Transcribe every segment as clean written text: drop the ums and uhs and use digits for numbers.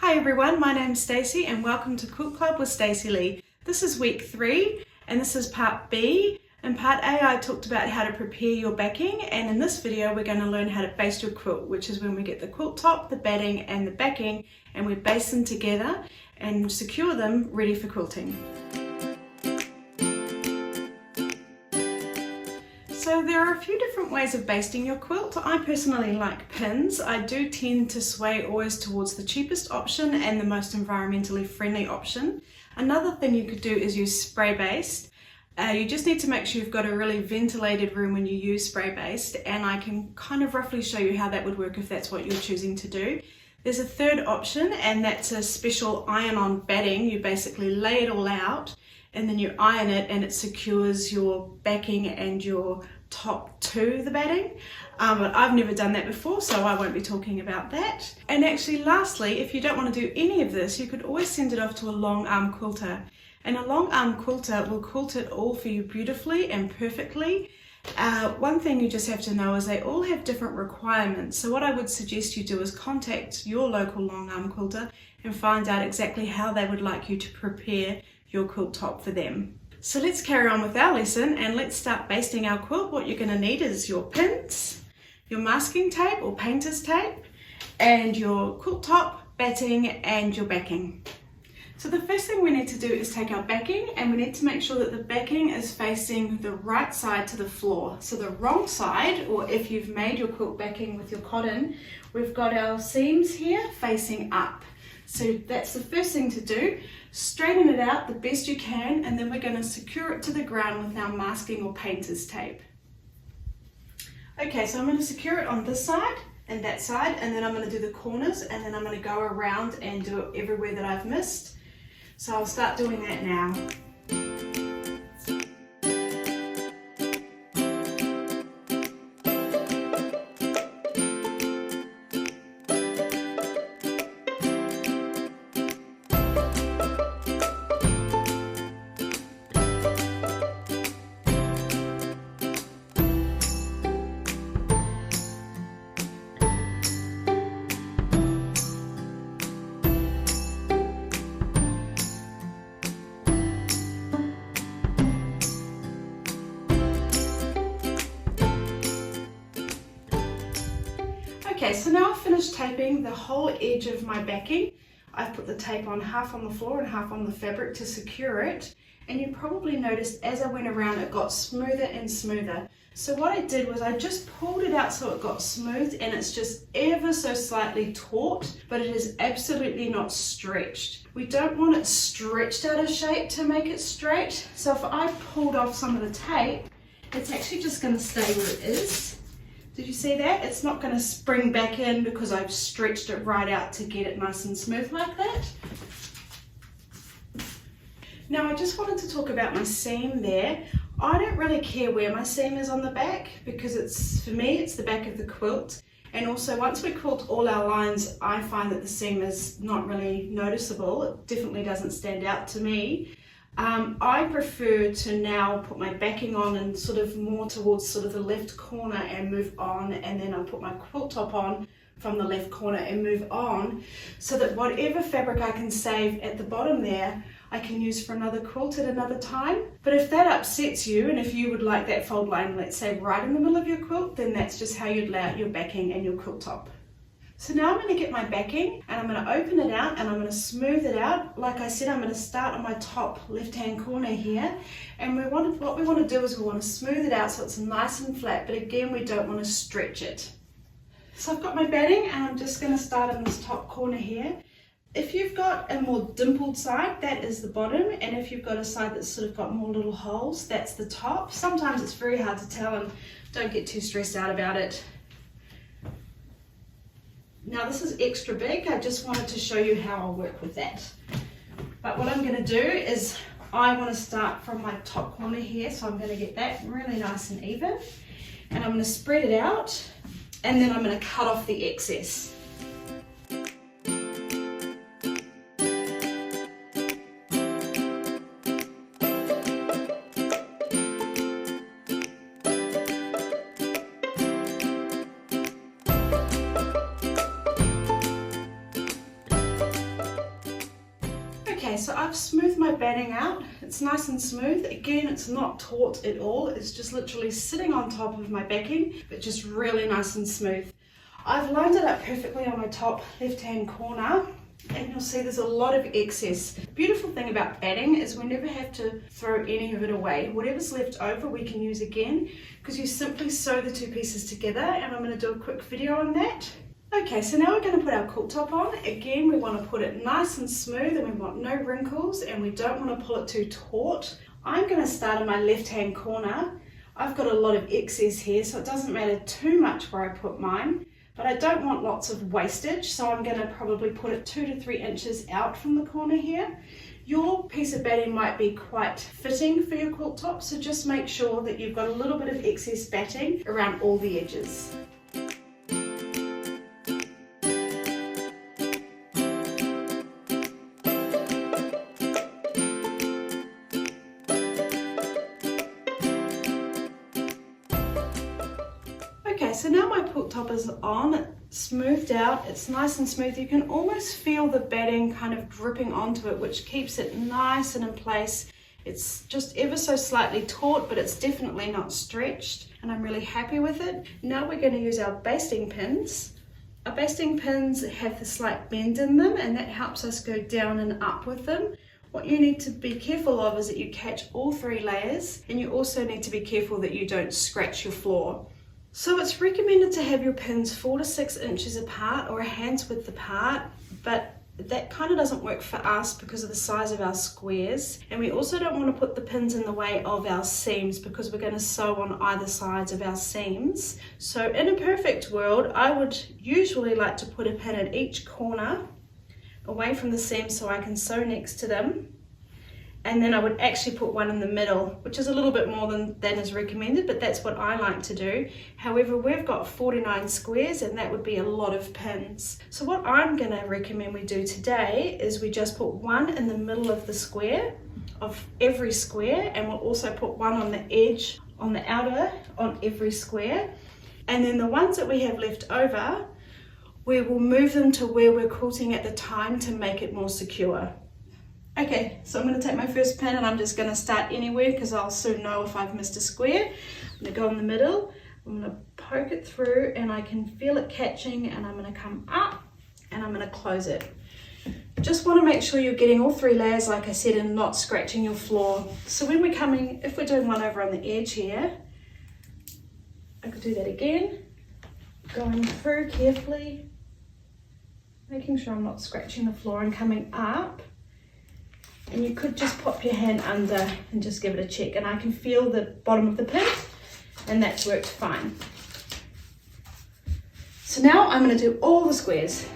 Hi everyone, my name's Stacey and welcome to Quilt Club with Stacey Lee. This is week 3 and this is part B. In part A I talked about how to prepare your backing, and in this video we're going to learn how to baste your quilt, which is when we get the quilt top, the batting and the backing and we baste them together and secure them ready for quilting. So there are a few different ways of basting your quilt. I personally like pins. I do tend to sway always towards the cheapest option and the most environmentally friendly option. Another thing you could do is use spray baste. You just need to make sure you've got a really ventilated room when you use spray baste, and I can kind of roughly show you how that would work if that's what you're choosing to do. There's a third option, and that's a special iron-on batting. You basically lay it all out and then you iron it and it secures your backing and your top to the batting. But I've never done that before, so I won't be talking about that. And actually lastly, if you don't want to do any of this, you could always send it off to a long arm quilter. And a long arm quilter will quilt it all for you beautifully and perfectly. One thing you just have to know is they all have different requirements. So what I would suggest you do is contact your local long arm quilter and find out exactly how they would like you to prepare your quilt top for them. So let's carry on with our lesson and let's start basting our quilt. What you're going to need is your pins, your masking tape or painter's tape, and your quilt top, batting and your backing. So the first thing we need to do is take our backing, and we need to make sure that the backing is facing the right side to the floor. So the wrong side, or if you've made your quilt backing with your cotton, we've got our seams here facing up. So that's the first thing to do. Straighten it out the best you can, and then we're going to secure it to the ground with our masking or painter's tape. Okay, so I'm going to secure it on this side and that side, and then I'm going to do the corners, and then I'm going to go around and do it everywhere that I've missed. So I'll start doing that now. Okay, so now I've finished taping the whole edge of my backing. I've put the tape on half on the floor and half on the fabric to secure it. And you probably noticed as I went around it got smoother and smoother. So what I did was I just pulled it out so it got smooth, and it's just ever so slightly taut, but it is absolutely not stretched. We don't want it stretched out of shape to make it straight. So if I pulled off some of the tape, it's actually just going to stay where it is. Did you see that? It's not going to spring back in because I've stretched it right out to get it nice and smooth like that. Now I just wanted to talk about my seam there. I don't really care where my seam is on the back, because for me it's the back of the quilt, and also once we quilt all our lines I find that the seam is not really noticeable. It definitely doesn't stand out to me. I prefer to now put my backing on and sort of more towards sort of the left corner and move on, and then I'll put my quilt top on from the left corner and move on, so that whatever fabric I can save at the bottom there I can use for another quilt at another time. But if that upsets you, and if you would like that fold line, let's say right in the middle of your quilt, then that's just how you'd lay out your backing and your quilt top. So now I'm going to get my backing and I'm going to open it out and I'm going to smooth it out. Like I said, I'm going to start on my top left hand corner here, and what we want to do is we want to smooth it out so it's nice and flat, but again we don't want to stretch it. So I've got my batting and I'm just going to start in this top corner here. If you've got a more dimpled side, that is the bottom, and if you've got a side that's sort of got more little holes, that's the top. Sometimes it's very hard to tell, and don't get too stressed out about it. Now this is extra big, I just wanted to show you how I'll work with that. But what I'm going to do is I want to start from my top corner here, so I'm going to get that really nice and even. And I'm going to spread it out, and then I'm going to cut off the excess. Okay, so I've smoothed my batting out. It's nice and smooth. Again, it's not taut at all. It's just literally sitting on top of my backing, but just really nice and smooth. I've lined it up perfectly on my top left-hand corner, and you'll see there's a lot of excess. The beautiful thing about batting is we never have to throw any of it away. Whatever's left over we can use again, because you simply sew the two pieces together, and I'm going to do a quick video on that. Okay, so now we're going to put our quilt top on. Again, we want to put it nice and smooth, and we want no wrinkles, and we don't want to pull it too taut. I'm going to start in my left-hand corner. I've got a lot of excess here, so it doesn't matter too much where I put mine, but I don't want lots of wastage, so I'm going to probably put it 2 to 3 inches out from the corner here. Your piece of batting might be quite fitting for your quilt top, so just make sure that you've got a little bit of excess batting around all the edges. Okay, so now my quilt top is on, smoothed out, it's nice and smooth. You can almost feel the batting kind of dripping onto it, which keeps it nice and in place. It's just ever so slightly taut, but it's definitely not stretched, and I'm really happy with it. Now we're going to use our basting pins. Our basting pins have the slight bend in them, and that helps us go down and up with them. What you need to be careful of is that you catch all 3 layers, and you also need to be careful that you don't scratch your floor. So it's recommended to have your pins 4 to 6 inches apart or a hand's width apart, but that kind of doesn't work for us because of the size of our squares, and we also don't want to put the pins in the way of our seams because we're going to sew on either sides of our seams. So in a perfect world, I would usually like to put a pin in each corner away from the seam so I can sew next to them. And then I would actually put one in the middle, which is a little bit more than is recommended, but that's what I like to do. However, we've got 49 squares, and that would be a lot of pins. So what I'm going to recommend we do today is we just put one in the middle of the square, of every square, and we'll also put one on the edge, on the outer, on every square. And then the ones that we have left over, we will move them to where we're quilting at the time to make it more secure. Okay, so I'm going to take my first pin, and I'm just going to start anywhere because I'll soon know if I've missed a square. I'm going to go in the middle, I'm going to poke it through, and I can feel it catching, and I'm going to come up and I'm going to close it. Just want to make sure you're getting all 3 layers, like I said, and not scratching your floor. So when we're coming, if we're doing one over on the edge here, I could do that again, going through carefully, making sure I'm not scratching the floor and coming up. And you could just pop your hand under and just give it a check, and I can feel the bottom of the pin, and that's worked fine. So now I'm going to do all the squares.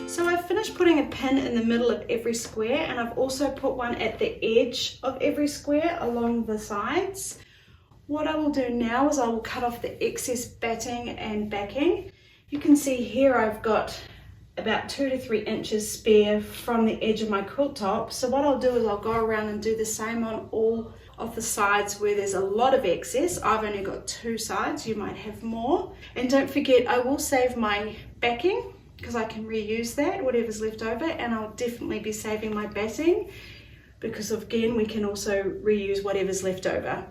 So I've finished putting a pin in the middle of every square, and I've also put one at the edge of every square along the sides. What I will do now is I will cut off the excess batting and backing. You can see here I've got about 2 to 3 inches spare from the edge of my quilt top. So what I'll do is I'll go around and do the same on all of the sides where there's a lot of excess. I've only got 2 sides, you might have more. And don't forget, I will save my backing because I can reuse that, whatever's left over, and I'll definitely be saving my batting because again, we can also reuse whatever's left over.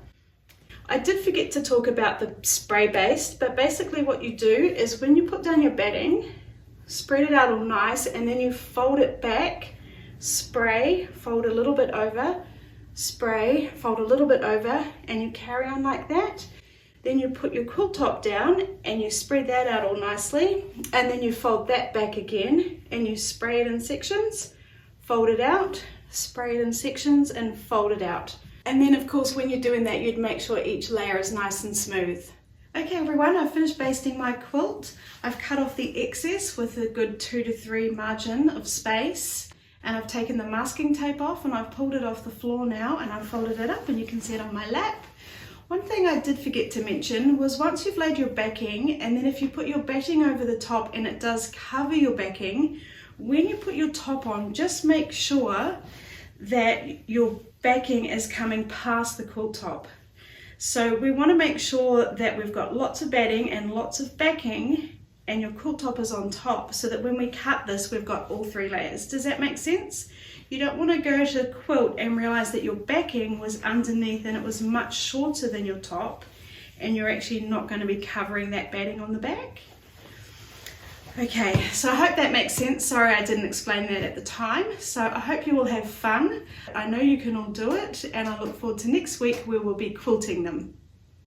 I did forget to talk about the spray baste, but basically what you do is when you put down your batting, spread it out all nice, and then you fold it back, spray, fold a little bit over, spray, fold a little bit over, and you carry on like that. Then you put your quilt top down and you spread that out all nicely, and then you fold that back again and you spray it in sections, fold it out, spray it in sections, and fold it out. And then of course when you're doing that, you'd make sure each layer is nice and smooth. Okay everyone, I've finished basting my quilt. I've cut off the excess with a good 2 to 3 margin of space, and I've taken the masking tape off and I've pulled it off the floor now, and I've folded it up and you can see it on my lap. One thing I did forget to mention was once you've laid your backing, and then if you put your batting over the top and it does cover your backing, when you put your top on, just make sure that your backing is coming past the quilt top. So we want to make sure that we've got lots of batting and lots of backing and your quilt top is on top, so that when we cut this we've got all 3 layers. Does that make sense? You don't want to go to quilt and realize that your backing was underneath and it was much shorter than your top, and you're actually not going to be covering that batting on the back. Okay, so I hope that makes sense. Sorry I didn't explain that at the time. So I hope you will have fun. I know you can all do it, and I look forward to next week where we'll be quilting them.